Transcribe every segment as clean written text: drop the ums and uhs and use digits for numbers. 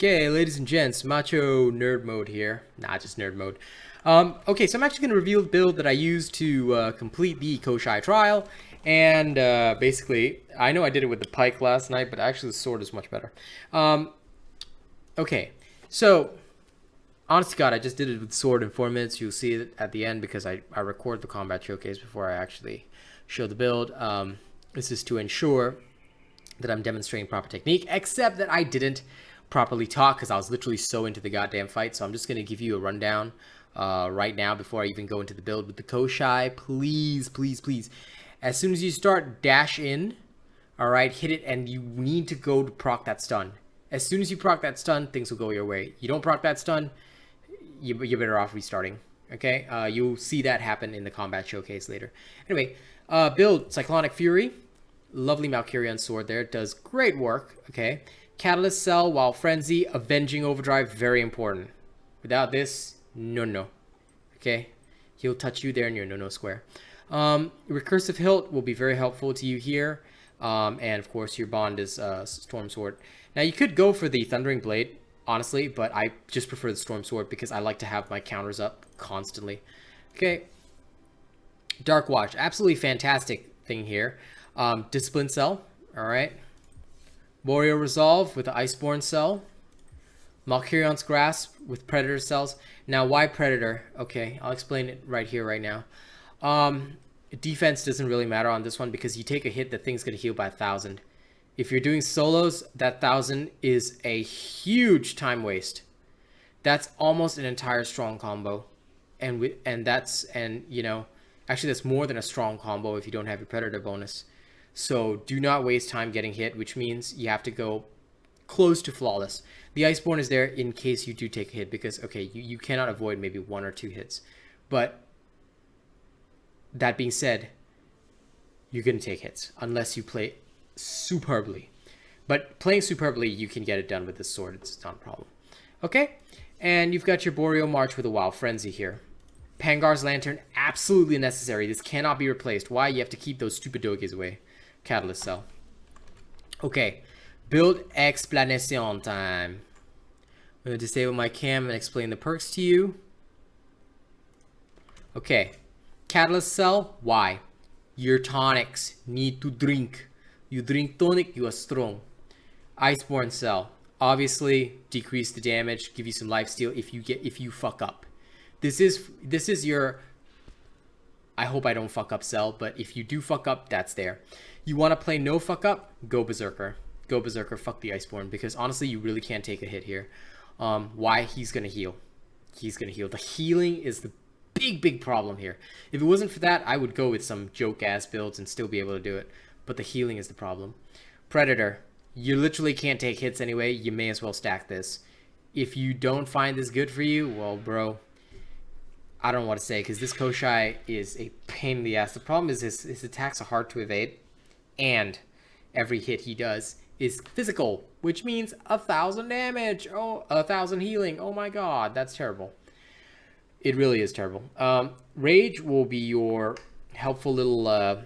Okay, ladies and gents, macho nerd mode here. Nah, just nerd mode. Okay, so I'm actually going to reveal the build that I used to complete the Koshai trial. And basically, I know I did it with the pike last night, but actually the sword is much better. Okay, so honest to God, I just did it with sword in 4 minutes. You'll see it at the end because I record the combat showcase before I actually show the build. This is to ensure that I'm demonstrating proper technique, except that I didn't properly talk because I was literally so into the goddamn fight. So I'm just going to give you a rundown right now before I even go into the build with the Koshai. Please, please, please. As soon as you start, dash in. All right, hit it, and you need to go to proc that stun. As soon as you proc that stun, things will go your way. You don't proc that stun, you're better off restarting. Okay, you'll see that happen in the combat showcase later. Anyway, build Cyclonic Fury. Lovely Valkyrian sword there. It does great work. Okay. Catalyst Cell, Wild Frenzy, Avenging Overdrive, very important. Without this, no. Okay. He'll touch you there in your no square. Recursive Hilt will be very helpful to you here. And of course, your bond is Storm Sword. Now, you could go for the Thundering Blade, honestly, but I just prefer the Storm Sword because I like to have my counters up constantly. Okay. Dark Watch, absolutely fantastic thing here. Discipline Cell, all right. Warrior Resolve with the Iceborne Cell. Malkirion's Grasp with Predator Cells. Now, why Predator? Okay, I'll explain it right here, right now. Defense doesn't really matter on this one because you take a hit, the thing's going to heal by 1,000. If you're doing solos, that 1,000 is a huge time waste. That's almost an entire strong combo. And you know, actually that's more than a strong combo if you don't have your Predator bonus. So do not waste time getting hit, which means you have to go close to flawless. The Iceborne is there in case you do take a hit because, okay, you cannot avoid maybe 1 or 2 hits. But that being said, you're going to take hits unless you play superbly. But playing superbly, you can get it done with this sword. It's not a problem. Okay? And you've got your Boreal March with a Wild Frenzy here. Pangar's Lantern, absolutely necessary. This cannot be replaced. Why? You have to keep those stupid dogies away. Catalyst Cell. Okay. Build explanation time. I'm going to disable my cam and explain the perks to you. Okay. Catalyst Cell. Why? Your tonics need to drink. You drink tonic, you are strong. Iceborne Cell. Obviously, decrease the damage, give you some lifesteal if you fuck up. This is your, I hope I don't fuck up cell, but if you do fuck up, that's there. You want to play no fuck up? Go Berserker. Go Berserker, fuck the Iceborne, because honestly, you really can't take a hit here. Why? He's going to heal. He's going to heal. The healing is the big problem here. If it wasn't for that, I would go with some joke-ass builds and still be able to do it. But the healing is the problem. Predator. You literally can't take hits anyway. You may as well stack this. If you don't find this good for you, well, bro, I don't know what to say, because this Koshai is a pain in the ass. The problem is his attacks are hard to evade, and every hit he does is physical, which means 1,000 damage. Oh, 1,000 healing. Oh my god, that's terrible. It really is terrible. Rage will be your helpful little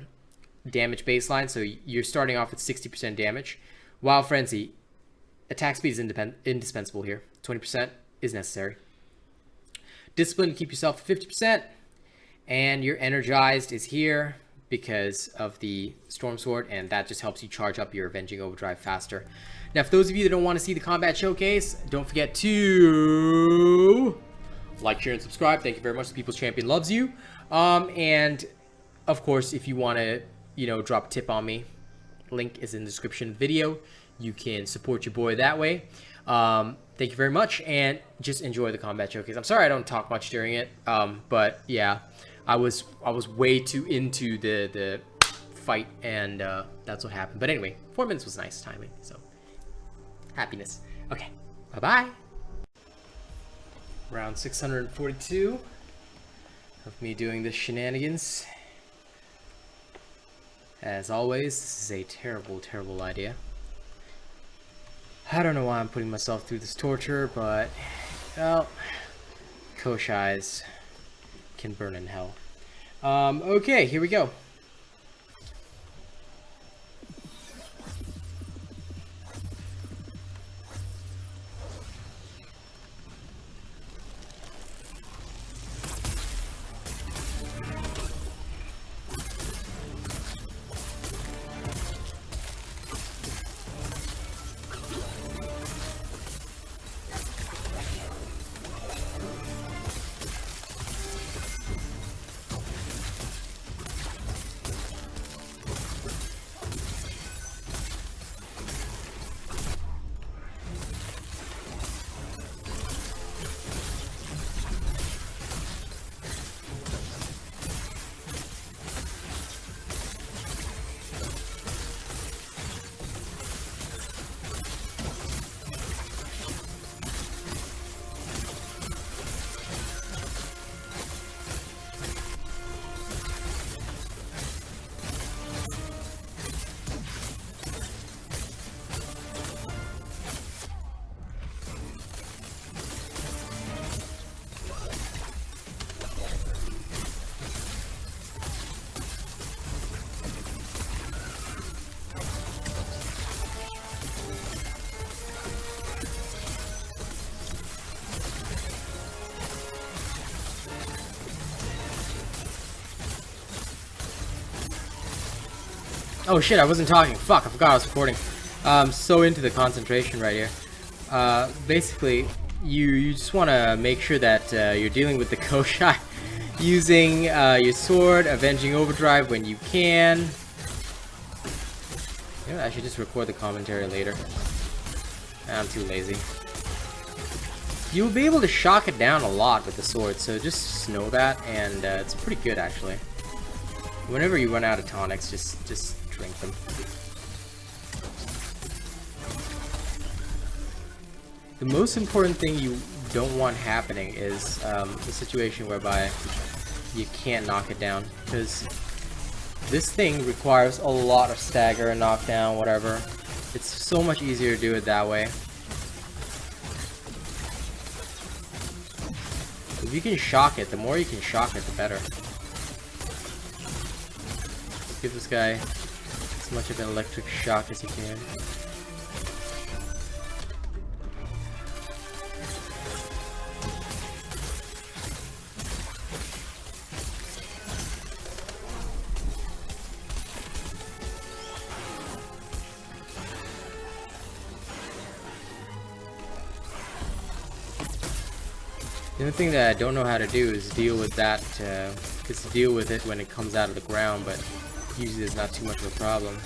damage baseline, so you're starting off with 60% damage. Wild Frenzy, attack speed is indispensable here. 20% is necessary. Discipline to keep yourself at 50%, and your Energized is here because of the Storm Sword, and that just helps you charge up your Avenging Overdrive faster. Now, for those of you that don't want to see the combat showcase, don't forget to like, share, and subscribe. Thank you very much. The People's Champion loves you. And of course, if you want to, drop a tip on me, link is in the description of the video. You can support your boy that way. Thank you very much, and just enjoy the combat showcase. I'm sorry I don't talk much during it, but yeah, I was way too into the fight, and that's what happened. But anyway, 4 minutes was nice timing, so happiness. Okay, bye-bye. Round 642 of me doing the shenanigans. As always, this is a terrible idea. I don't know why I'm putting myself through this torture, but, well, Koshais can burn in hell. Okay, here we go. Oh shit, I wasn't talking. Fuck, I forgot I was recording. So into the concentration right here. Basically, you just want to make sure that you're dealing with the Koshai using your sword, Avenging Overdrive when you can. You know, I should just record the commentary later. I'm too lazy. You'll be able to shock it down a lot with the sword, so just know that, and it's pretty good actually. Whenever you run out of tonics, just drink them. The most important thing you don't want happening is the situation whereby you can't knock it down, because this thing requires a lot of stagger and knockdown, whatever. It's so much easier to do it that way. If you can shock it, the more you can shock it, the better. Give this guy as much of an electric shock as you can. The only thing that I don't know how to do is deal with that, is to deal with it when it comes out of the ground, but usually it's not too much of a problem.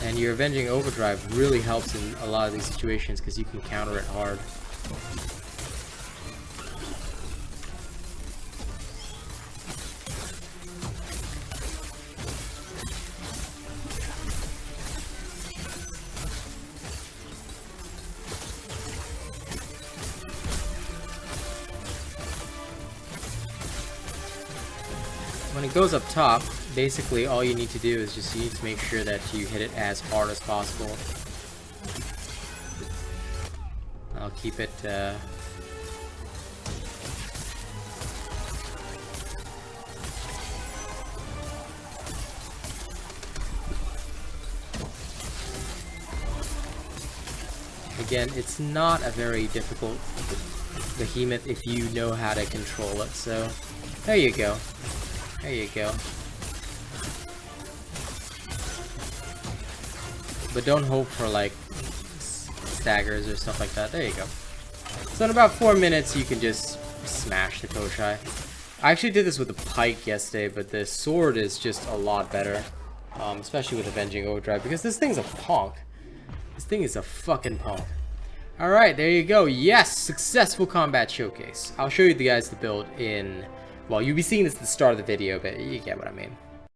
And your Avenging Overdrive really helps in a lot of these situations because you can counter it hard. When it goes up top, basically all you need to do is just you need to make sure that you hit it as hard as possible. I'll keep it again, it's not a very difficult behemoth if you know how to control it, so there you go. There you go. But don't hope for like staggers or stuff like that. There you go. So in about 4 minutes you can just smash the Koshai. I actually did this with the pike yesterday, but the sword is just a lot better. Especially with Avenging Overdrive, because this thing's a punk. This thing is a fucking punk. Alright, there you go. Yes, successful combat showcase. I'll show you guys the build in... Well, you'll be seeing this at the start of the video, but you get what I mean.